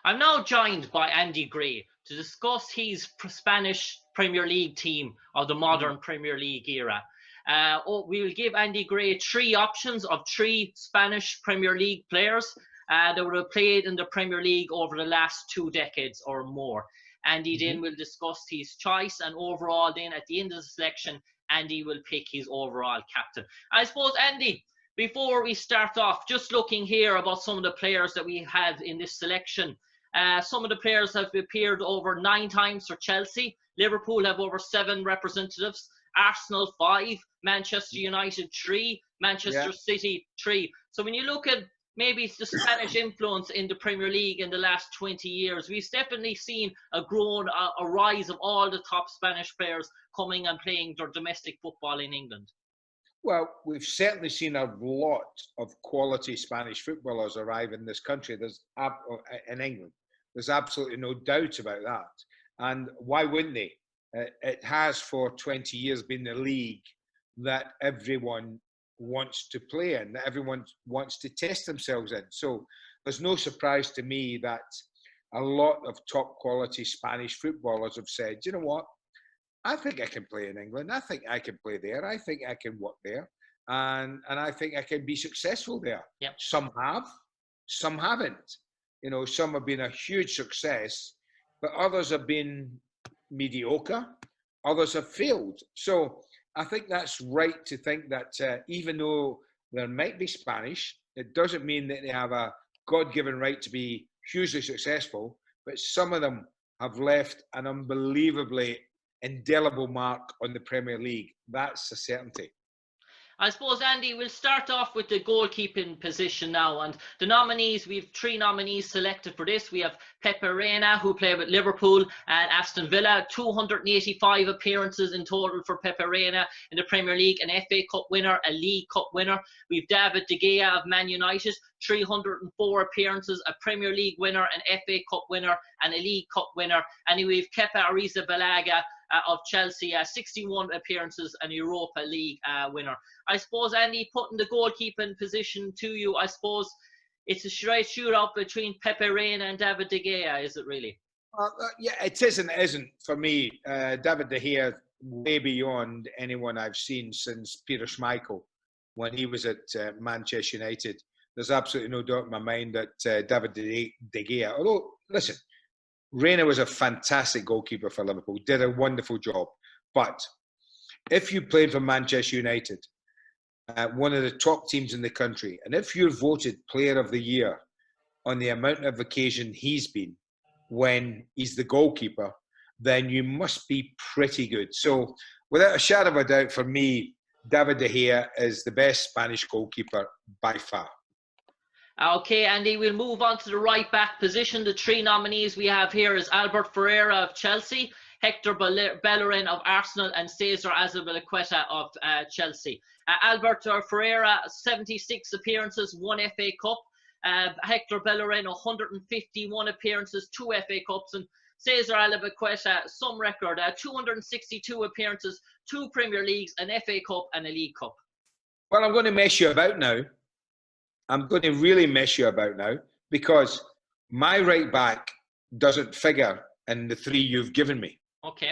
I'm now joined by Andy Gray to discuss his Spanish Premier League team of the modern Premier League era. We will give Andy Gray 3 options of 3 Spanish Premier League players that would have played in the Premier League over the last 2 decades or more. Andy then will discuss his choice, and overall then at the end of the selection, Andy will pick his overall captain. I suppose, Andy, before we start off, just looking here about some of the players that we have in this selection. Some of the players have appeared over 9 times for Chelsea. Liverpool have over 7 representatives. Arsenal 5, Manchester United 3, Manchester City 3. So when you look at maybe it's the Spanish influence in the Premier League in the last 20 years, we've definitely seen a rise of all the top Spanish players coming and playing their domestic football in England. Well, we've certainly seen a lot of quality Spanish footballers arrive in this country. In England. There's absolutely no doubt about that. And why wouldn't they? It has for 20 years been the league that everyone wants to play in, that everyone wants to test themselves in. So there's no surprise to me that a lot of top quality Spanish footballers have said, you know what? I think I can play in England. I think I can play there. I think I can work there. And I think I can be successful there. Yep. Some have, some haven't. You know, some have been a huge success, but others have been mediocre. Others have failed. So I think that's right to think that even though they might be Spanish, it doesn't mean that they have a God-given right to be hugely successful, but some of them have left an unbelievably indelible mark on the Premier League. That's a certainty. I suppose, Andy, we'll start off with the goalkeeping position now. And the nominees, we have 3 nominees selected for this. We have Pepe Reina, who played with Liverpool and Aston Villa. 285 appearances in total for Pepe Reina in the Premier League. An FA Cup winner, a League Cup winner. We have David DeGea of Man United. 304 appearances, a Premier League winner, an FA Cup winner, and a League Cup winner. And we have Kepa Arrizabalga of Chelsea, 61 appearances and Europa League winner. I suppose, Andy, putting the goalkeeping position to you, I suppose it's a straight shootout between Pepe Reina and David De Gea, is it really? Yeah, it is and it isn't for me. David De Gea, way beyond anyone I've seen since Peter Schmeichel when he was at Manchester United. There's absolutely no doubt in my mind that David De Gea, although, listen, Reina was a fantastic goalkeeper for Liverpool, did a wonderful job. But if you played for Manchester United, one of the top teams in the country, and if you're voted Player of the Year on the amount of occasion he's been when he's the goalkeeper, then you must be pretty good. So without a shadow of a doubt, for me, David De Gea is the best Spanish goalkeeper by far. Okay, Andy, we'll move on to the right-back position. The 3 nominees we have here is Albert Ferrer of Chelsea, Hector Bellerin of Arsenal, and Cezar Azpilicueta of Chelsea. Albert Ferrer, 76 appearances, 1 FA Cup. Hector Bellerin, 151 appearances, 2 FA Cups. And Cezar Azpilicueta, some record, 262 appearances, 2 Premier Leagues, an FA Cup and a League Cup. Well, I'm going to mess you about now. I'm going to really mess you about now because my right back doesn't figure in the 3 you've given me. Okay.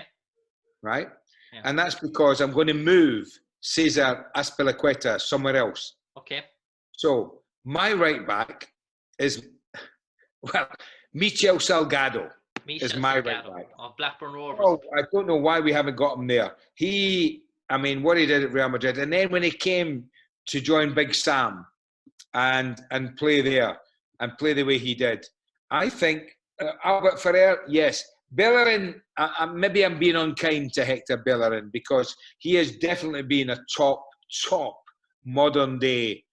Right? Yeah. And that's because I'm going to move Cezar Azpilicueta somewhere else. Okay. So my right back is, well, Mikel Salgado is my right back. Of Blackburn Rovers. Oh, I don't know why we haven't got him there. What he did at Real Madrid, and then when he came to join Big Sam, and play there and play the way he did. I think Albert Ferrer, yes. Bellerin, maybe I'm being unkind to Hector Bellerin because he has definitely been a top modern day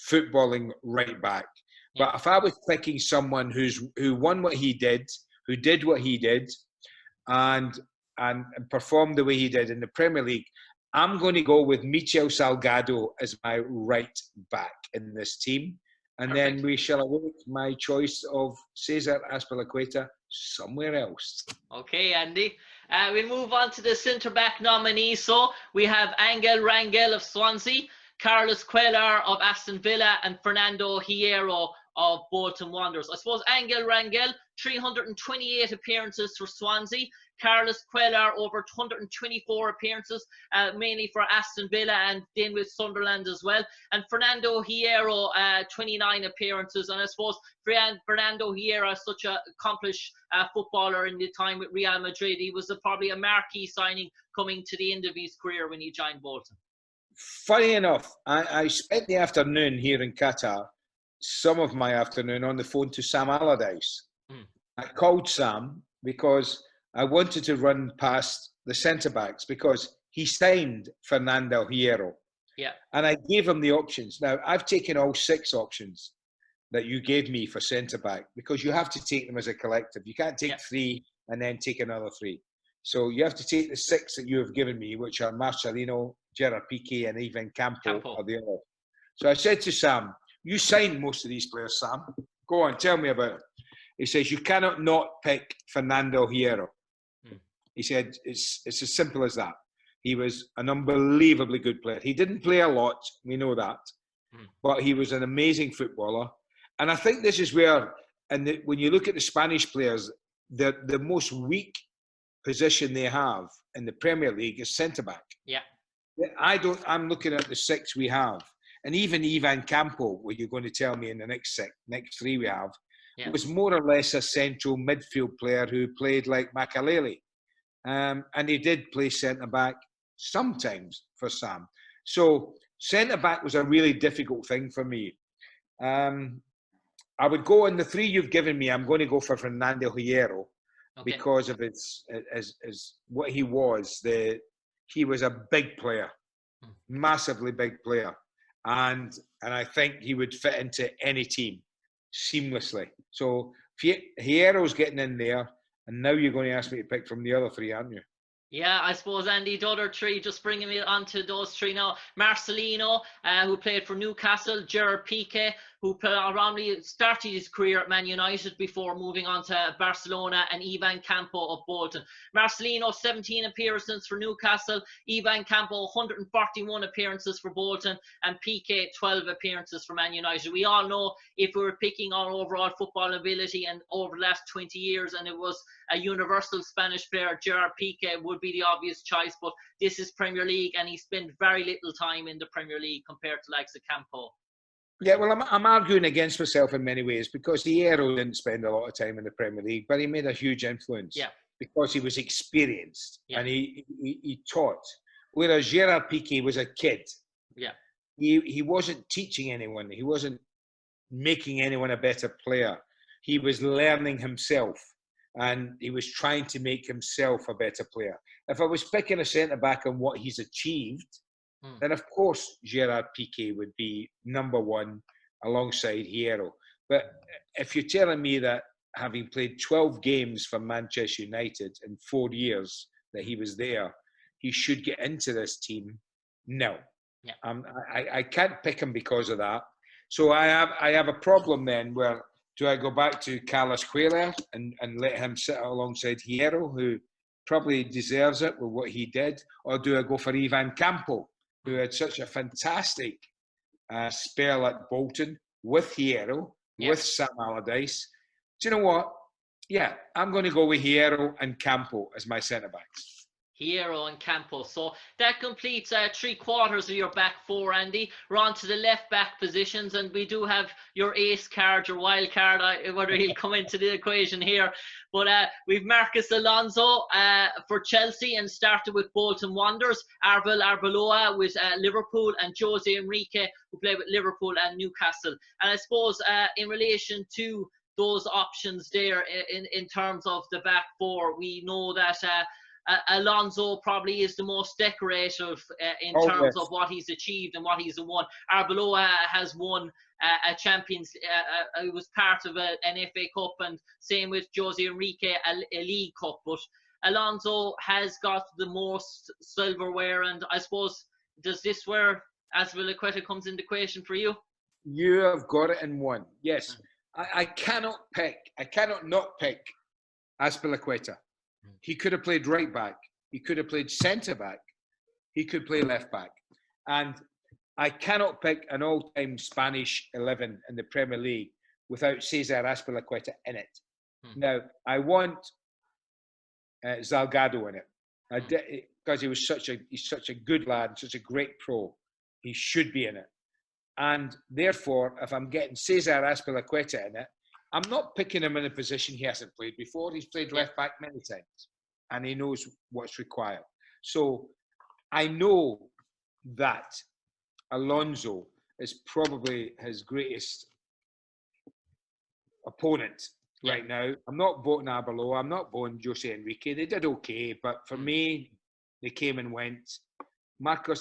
footballing right back. Yeah. But if I was picking someone who won what he did, who did what he did, and performed the way he did in the Premier League, I'm going to go with Mikel Salgado as my right back in this team. And Perfect. Then we shall await my choice of Cezar Azpilicueta somewhere else. Okay, Andy. We'll move on to the centre-back nominees. So we have Rangel of Swansea, Carlos Cuellar of Aston Villa, and Fernando Hierro of Bolton Wanderers. I suppose Angel Rangel, 328 appearances for Swansea. Carlos Cuellar, over 124 appearances, mainly for Aston Villa and then with Sunderland as well. And Fernando Hierro, 29 appearances. And I suppose Fernando Hierro is such an accomplished footballer in the time with Real Madrid. He was probably a marquee signing coming to the end of his career when he joined Bolton. Funny enough, I spent the afternoon here in Qatar, some of my afternoon, on the phone to Sam Allardyce. I called Sam because I wanted to run past the centre-backs because he signed Fernando Hierro. Yeah. And I gave him the options. Now, I've taken all 6 options that you gave me for centre-back because you have to take them as a collective. You can't take 3 and then take another 3. So you have to take the 6 that you have given me, which are Marcelinho, Gerard Pique, and even Campo. Are the other. So I said to Sam, you signed most of these players, Sam. Go on, tell me about it. He says, you cannot not pick Fernando Hierro. He said, it's as simple as that. He was an unbelievably good player. He didn't play a lot, we know that, but he was an amazing footballer. And I think this is where, when you look at the Spanish players, the most weak position they have in the Premier League is centre-back. Yeah. I'm looking at the 6 we have. And even Ivan Campo, what you're going to tell me in the next 3 we have, was more or less a central midfield player who played like Makalele. And he did play centre-back sometimes for Sam. So centre-back was a really difficult thing for me. I would go in the 3 you've given me, I'm going to go for Fernando Hierro because of his what he was. He was a big player, massively big player. And I think he would fit into any team seamlessly. So Hierro's getting in there, and now you're going to ask me to pick from the other 3, aren't you? Yeah, I suppose, Andy, the other 3, just bringing me onto those 3 now. Marcelinho, who played for Newcastle. Gerard Pique, who started his career at Man United before moving on to Barcelona. And Ivan Campo of Bolton. Marcelinho, 17 appearances for Newcastle. Ivan Campo, 141 appearances for Bolton. And Pique, 12 appearances for Man United. We all know if we were picking our overall football ability and over the last 20 years, and it was a universal Spanish player, Gerard Pique would be the obvious choice, but this is Premier League and he spent very little time in the Premier League compared to likes of Campo. Yeah, well, I'm arguing against myself in many ways because Hierro didn't spend a lot of time in the Premier League, but he made a huge influence because he was experienced and he taught. Whereas Gerard Pique was a kid. Yeah. He wasn't teaching anyone. He wasn't making anyone a better player. He was learning himself. And he was trying to make himself a better player. If I was picking a centre-back on what he's achieved, then of course Gerard Pique would be number 1 alongside Hierro. But if you're telling me that having played 12 games for Manchester United in 4 years that he was there, he should get into this team, no. Yeah. I can't pick him because of that. So I have a problem then where, do I go back to Carlos Cuellar and let him sit alongside Hierro, who probably deserves it with what he did? Or do I go for Ivan Campo, who had such a fantastic spell at Bolton with Hierro, with Sam Allardyce? Do you know what? Yeah, I'm going to go with Hierro and Campo as my centre-backs. Hierro and Campo. So that completes 3/4 of your back 4, Andy. We're on to the left back positions, and we do have your ace card, your wild card, whether he'll come into the equation here. But we've Marcos Alonso for Chelsea and started with Bolton Wanderers. Alvaro Arbeloa with Liverpool, and Jose Enrique, who played with Liverpool and Newcastle. And I suppose in relation to those options there in terms of the back 4, we know that Alonso probably is the most decorative in terms of what he's achieved and what he's won. Arbeloa has won a Champions, he was part of an FA Cup, and same with Jose Enrique, a League Cup. But Alonso has got the most silverware, and I suppose, does this where Azpilicueta comes into equation for you? You have got it in one. Yes. I cannot not pick Azpilicueta. He could have played right back. He could have played centre back. He could play left back. And I cannot pick an all-time Spanish 11 in the Premier League without Cezar Azpilicueta in it. Mm. Now, I want Salgado in it because he's such a good lad, such a great pro. He should be in it. And therefore, if I'm getting Cezar Azpilicueta in it, I'm not picking him in a position he hasn't played before. He's played left back many times, and he knows what's required. So I know that Alonso is probably his greatest opponent right now. I'm not voting Arbeloa. I'm not voting Jose Enrique. They did okay, but for me, they came and went. Marco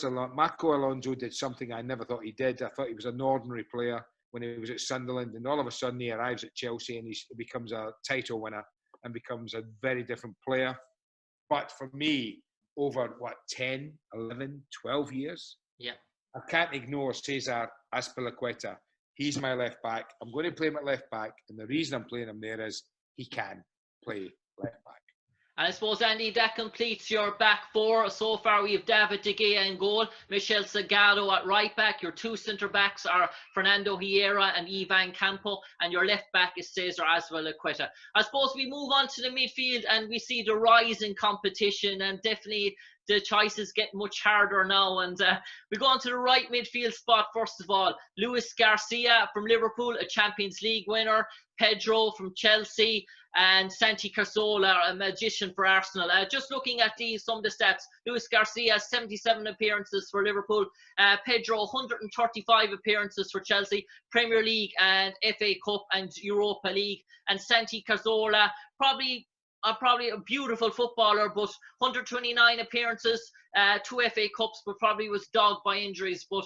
Alonso did something I never thought he did. I thought he was an ordinary player when he was at Sunderland, and all of a sudden he arrives at Chelsea and he becomes a title winner and becomes a very different player. But for me, over 10, 11, 12 years, I can't ignore Cezar Azpilicueta. He's my left back. I'm going to play him at left back, and the reason I'm playing him there is he can play left back. And I suppose, Andy, that completes your back four. So far, we have David DeGea in goal, Michel Salgado at right back. Your two centre-backs are Fernando Hierro and Ivan Campo, and your left back is Cezar Azpilicueta. I suppose we move on to the midfield, and we see the rise in competition, and definitely the choices get much harder now. And we go on to the right midfield spot, first of all. Luis Garcia from Liverpool, a Champions League winner. Pedro from Chelsea, and Santi Cazorla, a magician for Arsenal. Just looking at some of the stats, Luis Garcia, 77 appearances for Liverpool. Pedro, 135 appearances for Chelsea, Premier League and FA Cup and Europa League. And Santi Cazorla, probably a beautiful footballer, but 129 appearances, 2 FA Cups, but probably was dogged by injuries. But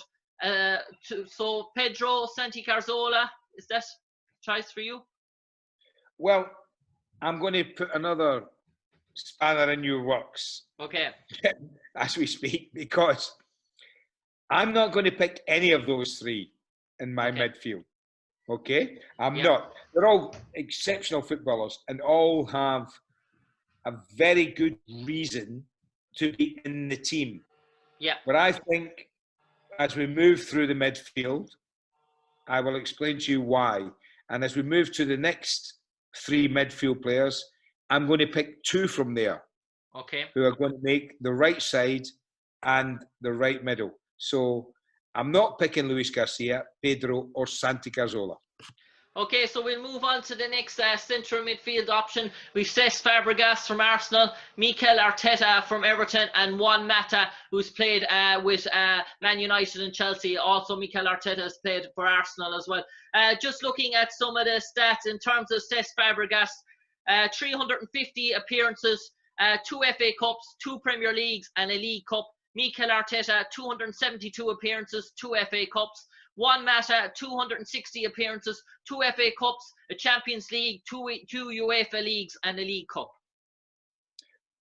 so Pedro, Santi Cazorla, is that choice for you? Well, I'm going to put another spanner in your works. Okay. As we speak, because I'm not going to pick any of those three in my midfield. Okay? I'm not. They're all exceptional footballers and all have a very good reason to be in the team. Yeah. But I think as we move through the midfield, I will explain to you why. And as we move to the next three midfield players, I'm going to pick two from there. Okay. Who are going to make the right side and the right middle. So I'm not picking Luis Garcia, Pedro, or Santi Cazorla. Okay, so we'll move on to the next central midfield option. We've Cesc Fabregas from Arsenal, Mikel Arteta from Everton, and Juan Mata, who's played with Man United and Chelsea. Also, Mikel Arteta has played for Arsenal as well. Just looking at some of the stats in terms of Cesc Fabregas, 350 appearances, 2 FA Cups, 2 Premier Leagues, and a League Cup. Mikel Arteta, 272 appearances, 2 FA Cups. Juan Mata, 260 appearances, 2 FA Cups, a Champions League, 2 UEFA Leagues, and a League Cup.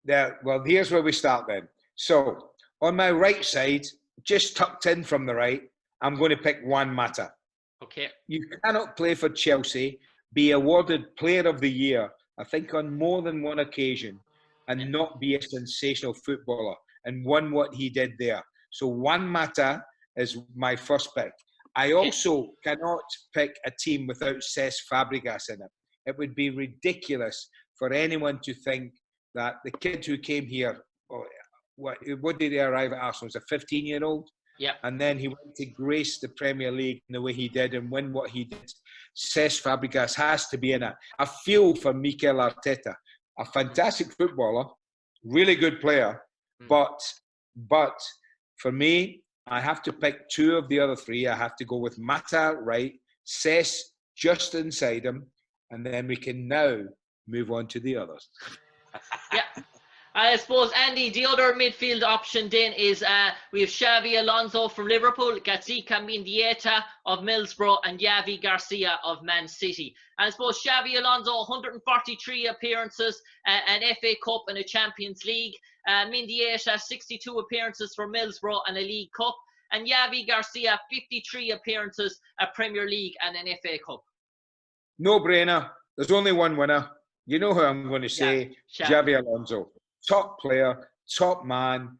Well, here's where we start then. So, on my right side, just tucked in from the right, I'm going to pick Juan Mata. Okay. You cannot play for Chelsea, be awarded Player of the Year, I think on more than one occasion, and not be a sensational footballer, and won what he did there. So Juan Mata is my first pick. I also cannot pick a team without Cesc Fabregas in it. It would be ridiculous for anyone to think that the kid who came here, what did he arrive at Arsenal? Was a 15-year-old? Yeah. And then he went to grace the Premier League in the way he did and win what he did. Cesc Fabregas has to be in it. I feel for Mikel Arteta, a fantastic footballer, really good player, but for me, I have to pick two of the other three. I have to go with Mata right, Cesc just inside him, and then we can now move on to the others. Yeah. I suppose, Andy, the other midfield option then is we have Xabi Alonso from Liverpool, Gaizka Mendieta of Middlesbrough, and Javi Garcia of Man City. And I suppose Xabi Alonso, 143 appearances, an FA Cup and a Champions League. Mendieta, 62 appearances for Middlesbrough and a League Cup. And Javi Garcia, 53 appearances, a Premier League and an FA Cup. No brainer. There's only one winner. You know who I'm going to say, Xabi Alonso. Top player, top man,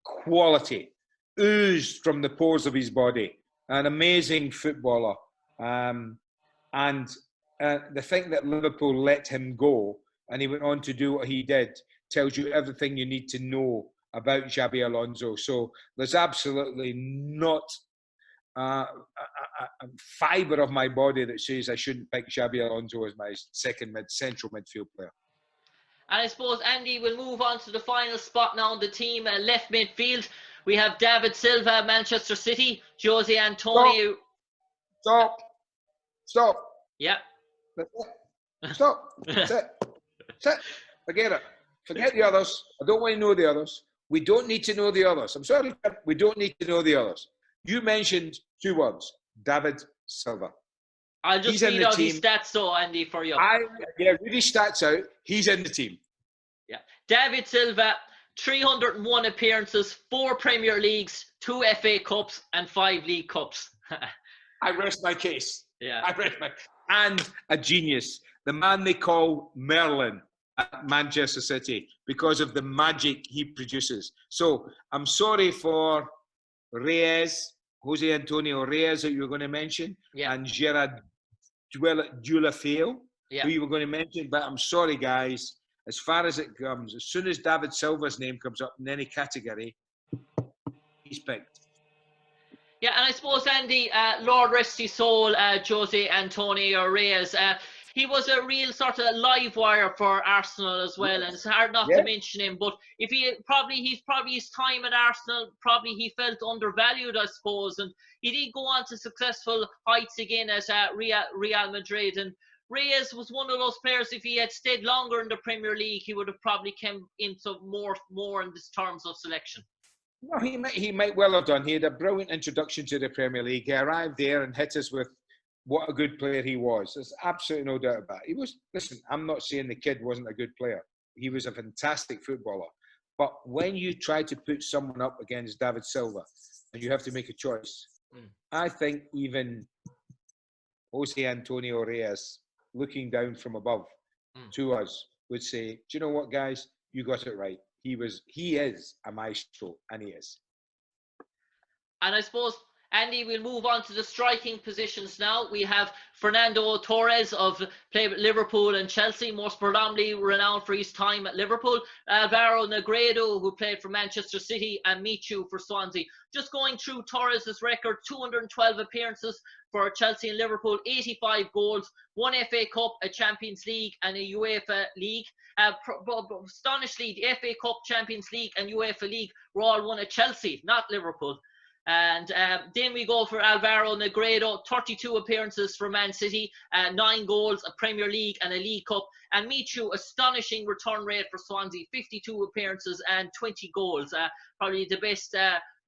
quality, oozed from the pores of his body, an amazing footballer. And the thing that Liverpool let him go and he went on to do what he did tells you everything you need to know about Xabi Alonso. So there's absolutely not a fibre of my body that says I shouldn't pick Xabi Alonso as my second central midfield player. And I suppose, Andy, we'll move on to the final spot now in the team, left midfield. We have David Silva, Manchester City, Jose Antonio. Stop. Yeah. Stop. Sit. Forget it. Forget the others. I don't want to know the others. We don't need to know the others. I'm sorry, we don't need to know the others. You mentioned 2 words, David Silva. I'll just read out his stats, though, Andy, for you. Read his stats out. He's in the team. Yeah. David Silva, 301 appearances, 4 Premier Leagues, 2 FA Cups, and 5 League Cups. I rest my case. Yeah. And a genius. The man they call Merlin at Manchester City because of the magic he produces. So I'm sorry for Jose Antonio Reyes that you were going to mention, and Gerard Deulofeu, who you were going to mention, but I'm sorry, guys. As far as it comes, as soon as David Silva's name comes up in any category, he's picked. Yeah, and I suppose, Andy, Lord rest his soul, Jose Antonio Reyes, he was a real sort of live wire for Arsenal as well, and it's hard not to mention him. But if he's probably his time at Arsenal, probably he felt undervalued, I suppose, and he did go on to successful heights again at Real Madrid. And Reyes was one of those players, if he had stayed longer in the Premier League, he would have probably come into more in this terms of selection. No, he might well have done. He had a brilliant introduction to the Premier League. He arrived there and hit us with what a good player he was. There's absolutely no doubt about it. Listen, I'm not saying the kid wasn't a good player. He was a fantastic footballer. But when you try to put someone up against David Silva and you have to make a choice, I think even Jose Antonio Reyes, looking down from above to us, would say, do you know what, guys? You got it right. He is a maestro, and he is. And I suppose, Andy, we'll move on to the striking positions now. We have Fernando Torres of played with Liverpool and Chelsea, most predominantly renowned for his time at Liverpool. Alvaro Negredo, who played for Manchester City, and Michu for Swansea. Just going through Torres' record, 212 appearances for Chelsea and Liverpool, 85 goals, 1 FA Cup, a Champions League, and a UEFA League. Astonishingly, the FA Cup, Champions League, and UEFA League were all won at Chelsea, not Liverpool. And then we go for Alvaro Negredo, 32 appearances for Man City, 9 goals, a Premier League and a League Cup. And Michu, astonishing return rate for Swansea, 52 appearances and 20 goals. Probably the best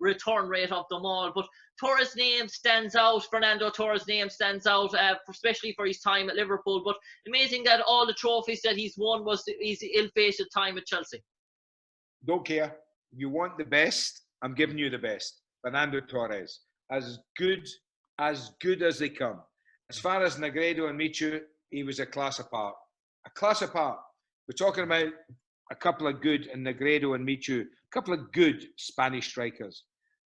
return rate of them all. But Torres' name stands out. Fernando Torres' name stands out, especially for his time at Liverpool. But amazing that all the trophies that he's won was his ill-fated time at Chelsea. Don't care. You want the best, I'm giving you the best. Fernando Torres, as good as they come. As far as Negredo and Michu, he was a class apart. A class apart. We're talking about a couple of good, and Negredo and Michu, a couple of good Spanish strikers.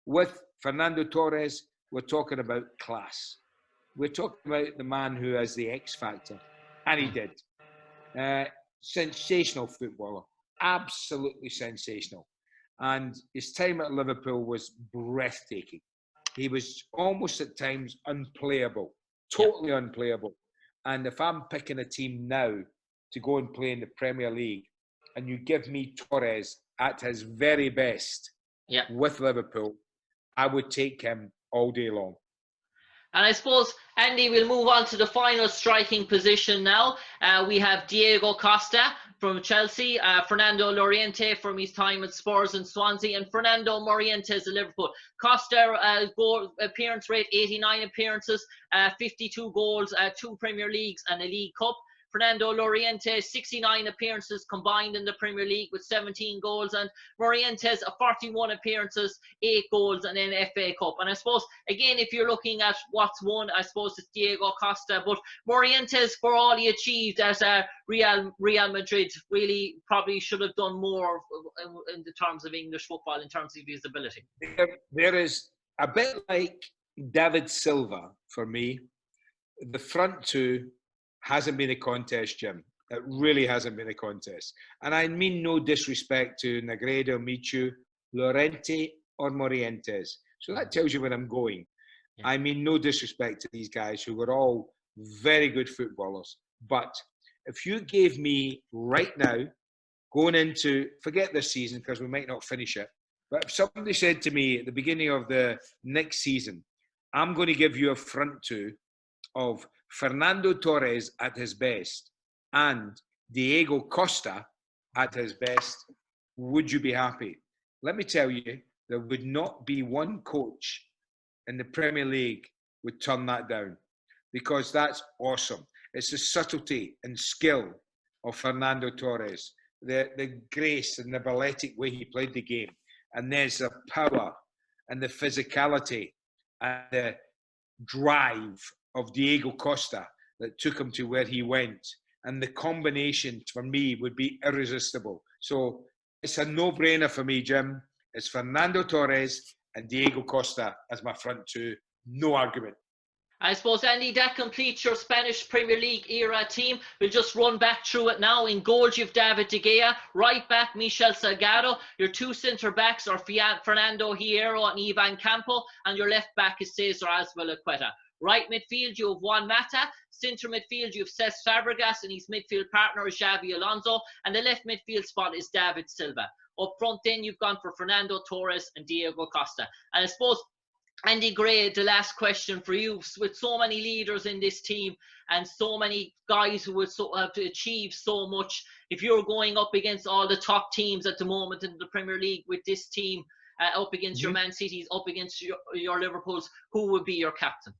With Fernando Torres, we're talking about class. We're talking about the man who has the X factor, and he did. Sensational footballer, absolutely sensational. And his time at Liverpool was breathtaking. He was almost at times unplayable, totally unplayable. And if I'm picking a team now to go and play in the Premier League, and you give me Torres at his very best with Liverpool, I would take him all day long. And I suppose, Andy, we'll move on to the final striking position now. We have Diego Costa from Chelsea, Fernando Llorente from his time at Spurs and Swansea, and Fernando Morientes at Liverpool. Costa, goal appearance rate, 89 appearances, 52 goals, 2 Premier Leagues and a League Cup. Fernando Llorente, 69 appearances combined in the Premier League with 17 goals, and Morientes, 41 appearances, 8 goals, and an FA Cup. And I suppose, again, if you're looking at what's won, I suppose it's Diego Costa, but Morientes, for all he achieved at Real Madrid, really probably should have done more in the terms of English football, in terms of his ability. There is a bit like David Silva for me. the front two hasn't been a contest, Jim. It really hasn't been a contest. And I mean no disrespect to Negredo, Michu, Llorente or Morientes. So that tells you where I'm going. Yeah. I mean no disrespect to these guys who were all very good footballers. But if you gave me right now, going into, forget this season because we might not finish it, but if somebody said to me at the beginning of the next season, I'm going to give you a front two of Fernando Torres at his best and Diego Costa at his best, would you be happy? Let me tell you, there would not be one coach in the Premier League would turn that down, because that's awesome. It's the subtlety and skill of Fernando Torres, the grace and the balletic way he played the game. And there's the power and the physicality and the drive of Diego Costa that took him to where he went. And the combination for me would be irresistible. So it's a no-brainer for me, Jim. It's Fernando Torres and Diego Costa as my front two. No argument. I suppose, Andy, that completes your Spanish Premier League era team. We'll just run back through it now. In goal, you've David DeGea. Right back, Michel Salgado. Your two centre-backs are Fernando Hierro and Ivan Campo. And your left back is Cezar Azpilicueta. Right midfield, you have Juan Mata. Centre midfield, you have Cesc Fabregas. And his midfield partner is Xabi Alonso. And the left midfield spot is David Silva. Up front then, you've gone for Fernando Torres and Diego Costa. And I suppose, Andy Gray, the last question for you. With so many leaders in this team and so many guys who would have to achieve so much, if you're going up against all the top teams at the moment in the Premier League with this team, up against your Man Cities, up against your Liverpools, who would be your captain?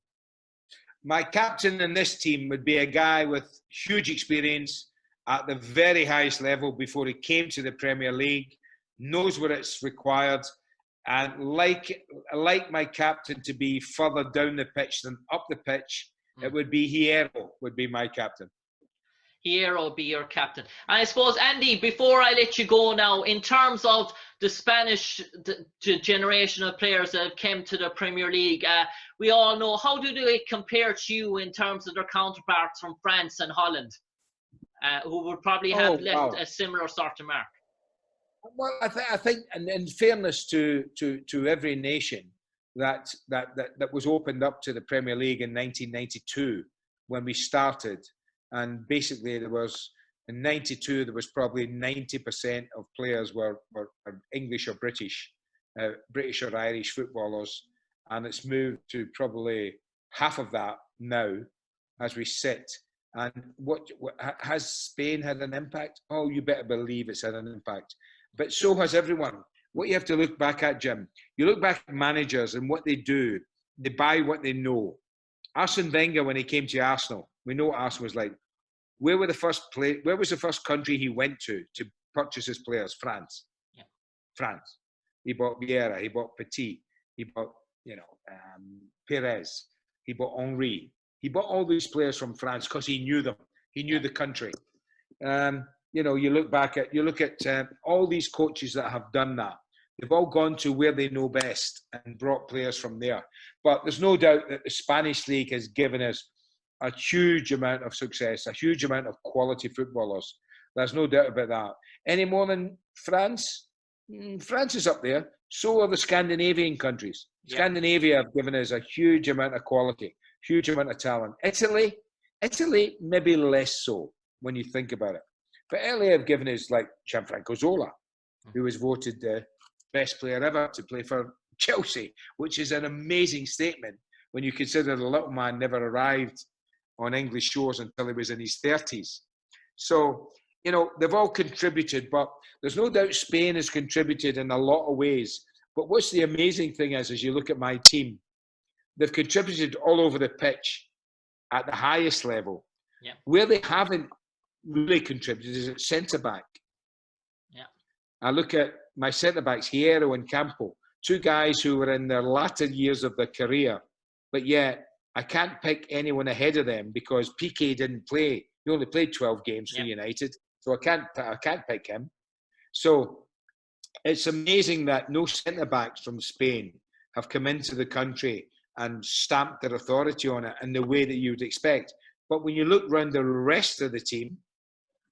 My captain in this team would be a guy with huge experience at the very highest level before he came to the Premier League, knows what it's required, and like my captain to be further down the pitch than up the pitch, it would be Hierro would be my captain. Hierro will be your captain. And I suppose, Andy, before I let you go now, in terms of the Spanish generation of players that have come to the Premier League, we all know, how do they compare to you in terms of their counterparts from France and Holland, who would probably have left a similar sort of mark? Well, I think, and in fairness to every nation that was opened up to the Premier League in 1992 when we started, and basically there was in '92 there was probably 90% of players were English or British or Irish footballers, and it's moved to probably half of that now as we sit. And what has Spain had an impact? Oh, you better believe it's had an impact. But so has everyone. What you have to look back at, Jim, you look back at managers and what they do. They buy what they know. Arsene Wenger, when he came to Arsenal, we know what Arsenal was like. Where was the first country he went to purchase his players? France. Yeah. France. He bought Vieira. He bought Petit. He bought, Perez. He bought Henry. He bought all these players from France because he knew them. He knew the country. You look at all these coaches that have done that. They've all gone to where they know best and brought players from there. But there's no doubt that the Spanish league has given us a huge amount of success, a huge amount of quality footballers. There's no doubt about that. Any more than France? France is up there. So are the Scandinavian countries. Yeah. Scandinavia have given us a huge amount of quality, huge amount of talent. Italy, maybe less so when you think about it. But Italy have given us like Gianfranco Zola, who was voted the best player ever to play for Chelsea, which is an amazing statement when you consider the little man never arrived on English shores until he was in his 30s. So, they've all contributed, but there's no doubt Spain has contributed in a lot of ways. But what's the amazing thing is, as you look at my team, they've contributed all over the pitch at the highest level. Yeah. Where they haven't really contributed is at centre-back. Yeah. I look at my centre-backs, Hierro and Campo, two guys who were in their latter years of their career, but yet I can't pick anyone ahead of them because Pique didn't play. He only played 12 games for United, so I can't pick him. So it's amazing that no centre-backs from Spain have come into the country and stamped their authority on it in the way that you would expect. But when you look around the rest of the team,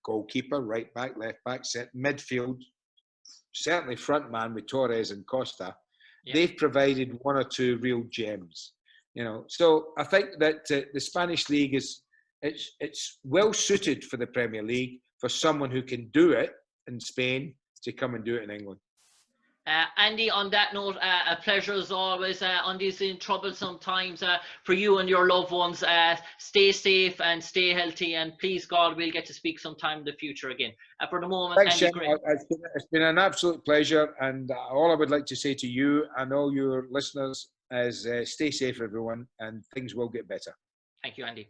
goalkeeper, right back, left back, midfield, certainly front man with Torres and Costa, they've provided one or two real gems. So I think that the Spanish league it's well suited for the Premier League, for someone who can do it in Spain to come and do it in England. Andy, on that note, a pleasure as always on these troublesome times for you and your loved ones. Stay safe and stay healthy, and please God, we'll get to speak sometime in the future again. For the moment, thanks, Andy, Jim. It's been an absolute pleasure, and all I would like to say to you and all your listeners is stay safe, everyone, and things will get better. Thank you, Andy.